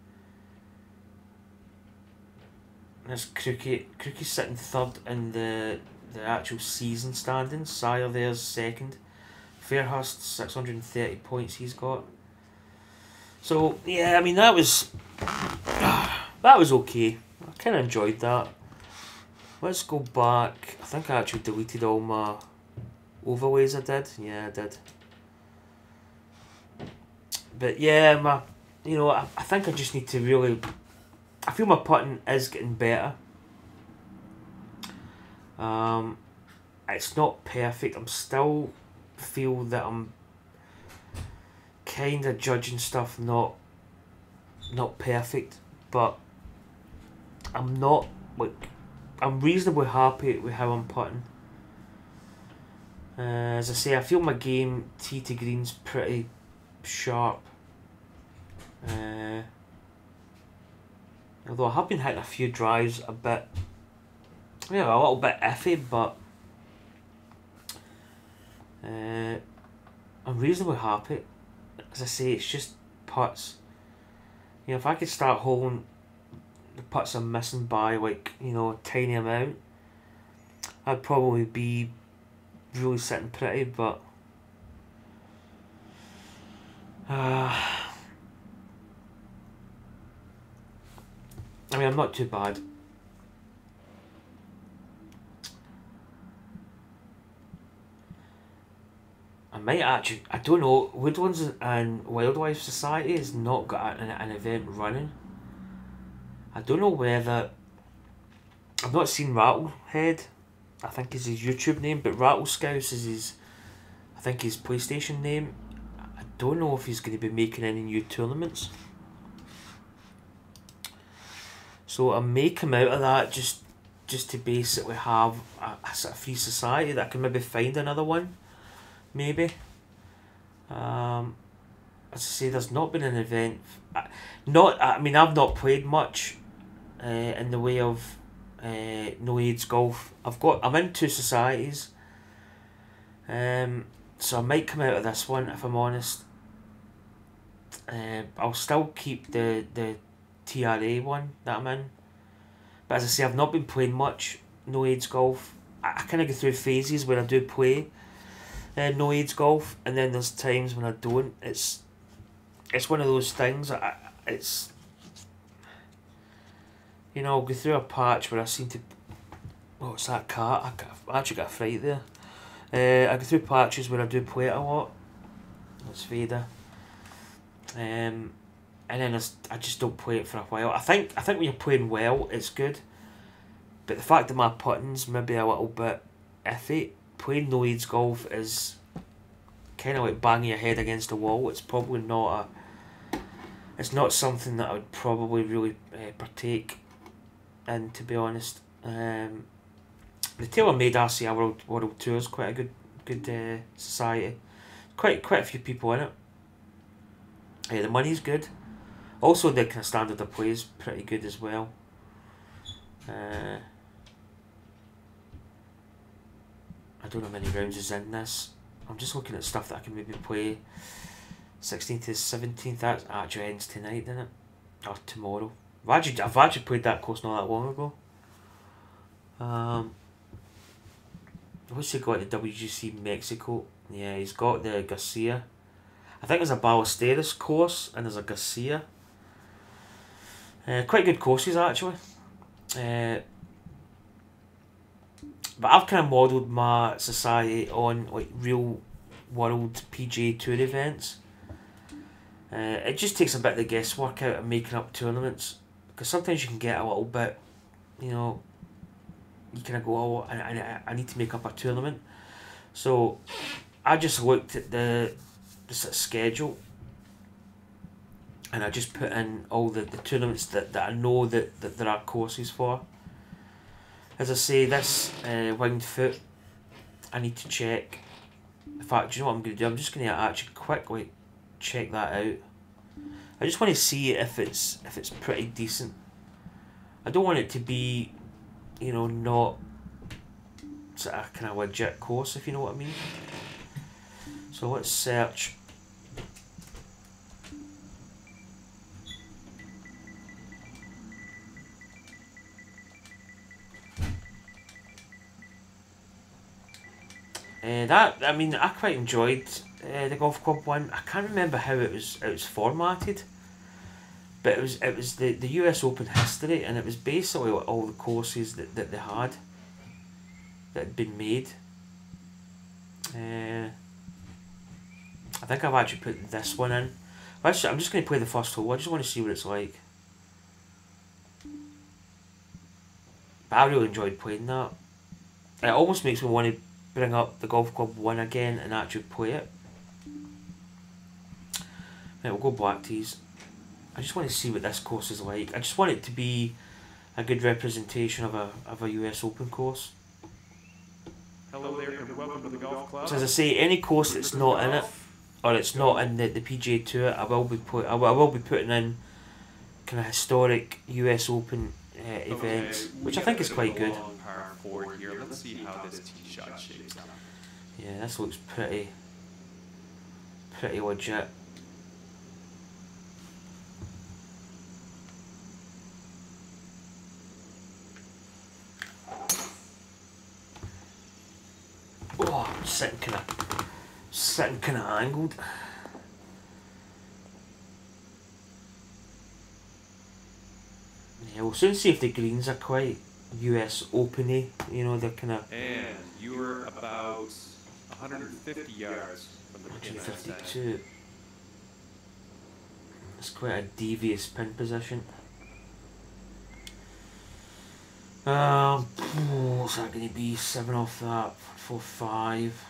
There's Crookie. Crookie's sitting 3rd in the actual season standings. Sire there's 2nd. Fairhurst 630 points he's got. So yeah, I mean that was okay. I kind of enjoyed that. Let's go back. I think I actually deleted all my overlays. I did. Yeah, I did. But yeah, I think I just need to really. I feel my putting is getting better. It's not perfect. I'm still feel that I'm kind of judging stuff not perfect, but I'm not I'm reasonably happy with how I'm putting. As I say, I feel my game tee to green's pretty sharp. Although I have been hitting a few drives a bit, a little bit iffy, but I'm reasonably happy. As I say, it's just putts. If I could start holding the putts I'm missing by a tiny amount, I'd probably be really sitting pretty, but I'm not too bad. I might actually, I don't know, Woodlands and Wildlife Society has not got an event running. I don't know whether, I've not seen Rattlehead, I think is his YouTube name, but Rattlescouse is his PlayStation name. I don't know if he's going to be making any new tournaments. So I may come out of that just to basically have a sort of free society that I can maybe find another one. Maybe. As I say, there's not been an event. I've not played much in the way of no AIDS golf. I'm in 2 societies. So I might come out of this one if I'm honest. I'll still keep the TRA one that I'm in. But as I say, I've not been playing much no AIDS golf. I kind of go through phases where I do play no AIDS golf, and then there's times when I don't. It's one of those things. I'll go through a patch where I seem to. Oh, it's that cat! I actually got a fright there. I go through patches where I do play it a lot. That's Vader. And then I just don't play it for a while. I think when you're playing well, it's good. But the fact that my putting's maybe a little bit iffy. Playing no AIDS golf is kind of like banging your head against a wall. It's probably not it's not something that I would probably really partake in, to be honest. The TaylorMade RCR World Tour is quite a good society. Quite a few people in it. The money's good. Also, the kind of standard of play is pretty good as well. don't know how many rounds is in this. I'm just looking at stuff that I can maybe play. 16th to 17th, that actually ends tonight, doesn't it? Or tomorrow. I've actually played that course not that long ago. What's he got at the WGC Mexico? Yeah, he's got the Garcia. I think there's a Ballesteros course and there's a Garcia. Quite good courses actually. But I've kind of modelled my society on like real world PGA Tour events. It just takes a bit of the guesswork out of making up tournaments, because sometimes you can get a little bit, you know, you kind of go, oh, I need to make up a tournament. So I just looked at the sort of schedule, and I just put in all the tournaments that I know that there are courses for. As I say, this Winged Foot, I need to check. In fact, do you know what I'm going to do? I'm just going to actually quickly check that out. I just want to see if it's pretty decent. I don't want it to be, you know, not sort of kind of legit course, if you know what I mean. So let's search. I quite enjoyed the golf club one. I can't remember how it was formatted, but it was the US Open history, and it was basically like all the courses that they had that had been made. I think I've actually put this one in. Actually, I'm just going to play the first hole. I just want to see what it's like. But I really enjoyed playing that. It almost makes me want to bring up the Golf Club 1 again and actually play it. Right, we'll go black tees. I just want to see what this course is like. I just want it to be a good representation of a US Open course. Hello there and welcome to the golf club. So as I say, any course that's not in it, or it's not in the PGA Tour, I will be putting in kind of historic US Open events, which I think is quite good. Par 4 here. Let's see how this tee shot shapes up. Yeah, this looks pretty legit. Oh, I'm sitting kind of angled. Yeah, we'll soon see if the greens are quite US Open-y. You know, they're kind of. And you were about 150 yards from the pin. 152. It's quite a devious pin position. What's that going to be? 7 off that, 4, 5.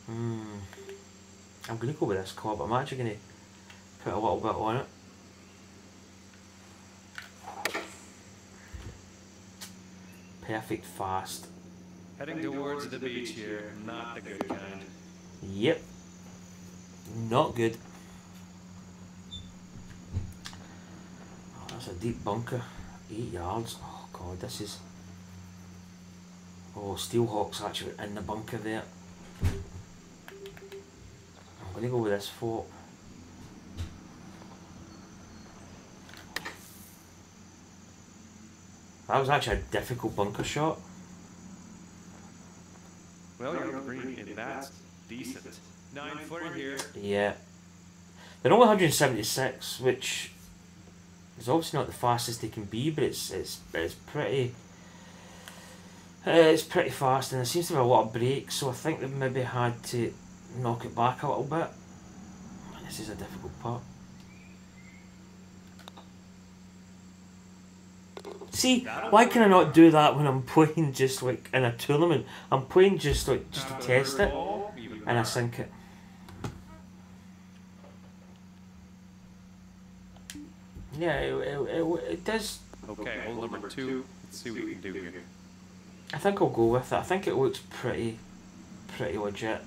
I'm going to go with this club. I'm actually going to put a little bit on it. Perfect fast. Heading towards the beach here, not the good kind. Yep. Not good. Oh, that's a deep bunker. 8 yards. Oh god, this is. Oh, Steelhawk's actually in the bunker there. I'm going to go with this fork. That was actually a difficult bunker shot. Well, you're on the green, and that's decent. 9-footer here. Yeah. They're only 176, which is obviously not the fastest they can be, but it's pretty. It's pretty fast, and there seems to be a lot of breaks, so I think they've maybe had to knock it back a little bit. This is a difficult putt. See, why can I not do that when I'm playing just like in a tournament? I'm playing just to test it, and I sink it. Yeah, it does. Okay, hole number 2. Let's see what we can do here. I think I'll go with it. I think it looks pretty legit.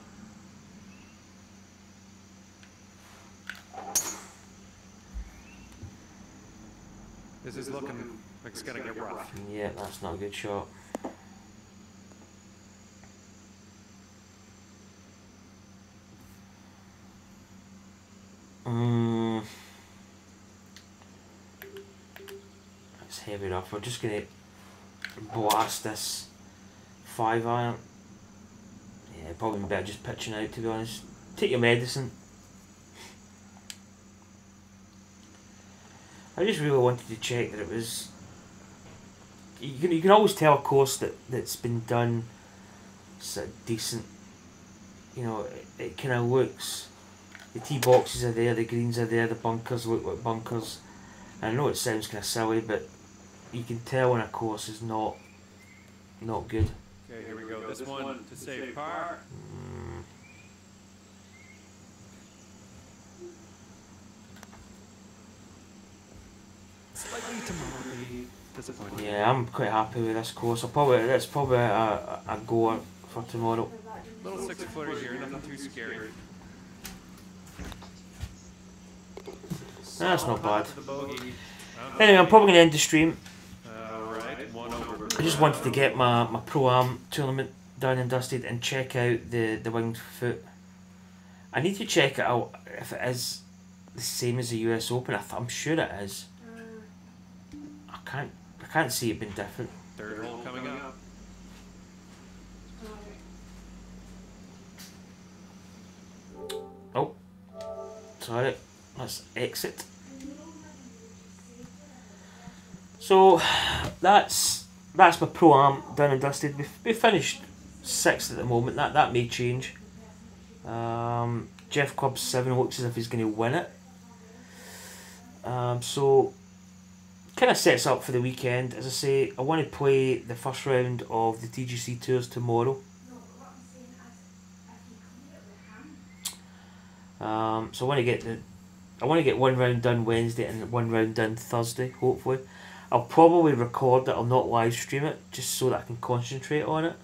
This is looking like it's gonna get rough. Yeah, that's not a good shot. That's heavy enough. We're just going to blast this 5-iron. Yeah, probably better just pitching out, to be honest. Take your medicine. I just really wanted to check that it was... You can always tell a course that's been done sort of decent. You know, it kind of looks... The tee boxes are there, the greens are there, the bunkers look like bunkers. And I know it sounds kind of silly, but you can tell when a course is not good. Okay, here we go. This one to save par. Slightly tomorrow. Disappointing. Yeah, I'm quite happy with this course. That's probably a goer for tomorrow. Little 6-footer here, nothing too scary. That's not bad. To the bogey. Anyway, I'm probably going to end the stream. Alright, one over. I just wanted to get my Pro Am tournament done and dusted and check out the winged foot. I need to check it out if it is the same as the US Open. I'm sure it is. I can't see it being different. Third hole coming up. Oh, sorry. Let's exit. So that's my Pro Am done and dusted. We finished 6th at the moment. That may change. Jeff Club 7 looks as if he's going to win it. So kind of sets up for the weekend. As I say, I want to play the first round of the TGC Tours tomorrow. So I want to get one round done Wednesday and one round done Thursday, hopefully. I'll probably record it, I'll not live stream it, just so that I can concentrate on it.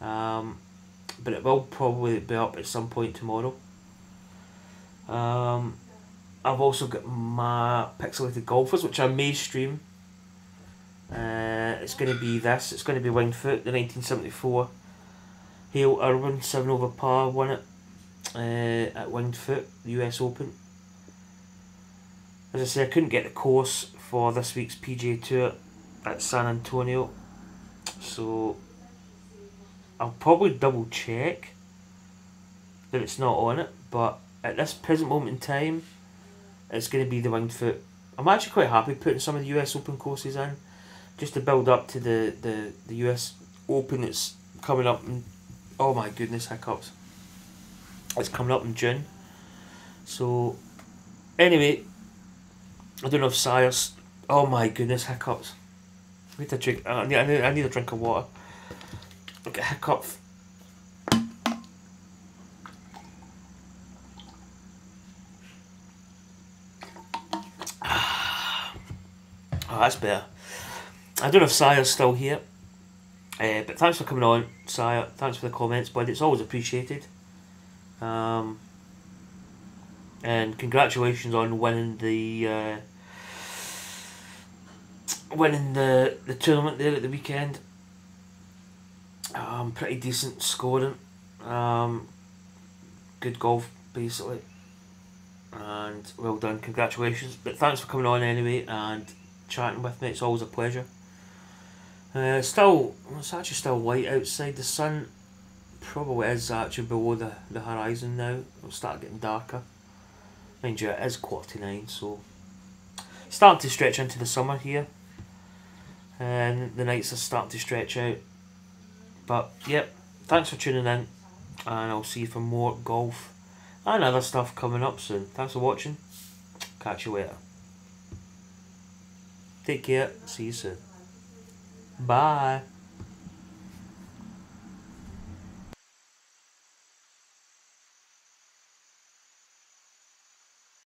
But it will probably be up at some point tomorrow. I've also got my Pixelated Golfers, which I may stream. It's going to be this, it's going to be Winged Foot, the 1974 Hale Irwin 7 over par, won it at Winged Foot, the US Open. As I say, I couldn't get the course for this week's PGA Tour at San Antonio, so I'll probably double check that it's not on it, but at this present moment in time, it's going to be the Winged Foot. I'm actually quite happy putting some of the US Open courses in, just to build up to the US Open that's coming up in, oh my goodness, hiccups. It's coming up in June. So, anyway, I don't know if Sire's... Oh my goodness, hiccups. I need to drink... I need a drink of water. I get hiccup. Oh, that's better. I don't know if Sire's still here. But thanks for coming on, Sire. Thanks for the comments, bud. It's always appreciated. And congratulations on winning the tournament there at the weekend. Pretty decent scoring. Good golf basically. And well done, congratulations. But thanks for coming on anyway and chatting with me. It's always a pleasure. It's actually still light outside. The sun probably is actually below the horizon now. It'll start getting darker. Mind you, it is 9:15, so starting to stretch into the summer here, and the nights are starting to stretch out. But yep, thanks for tuning in, and I'll see you for more golf and other stuff coming up soon. Thanks for watching. Catch you later. Take care. See you soon. Bye.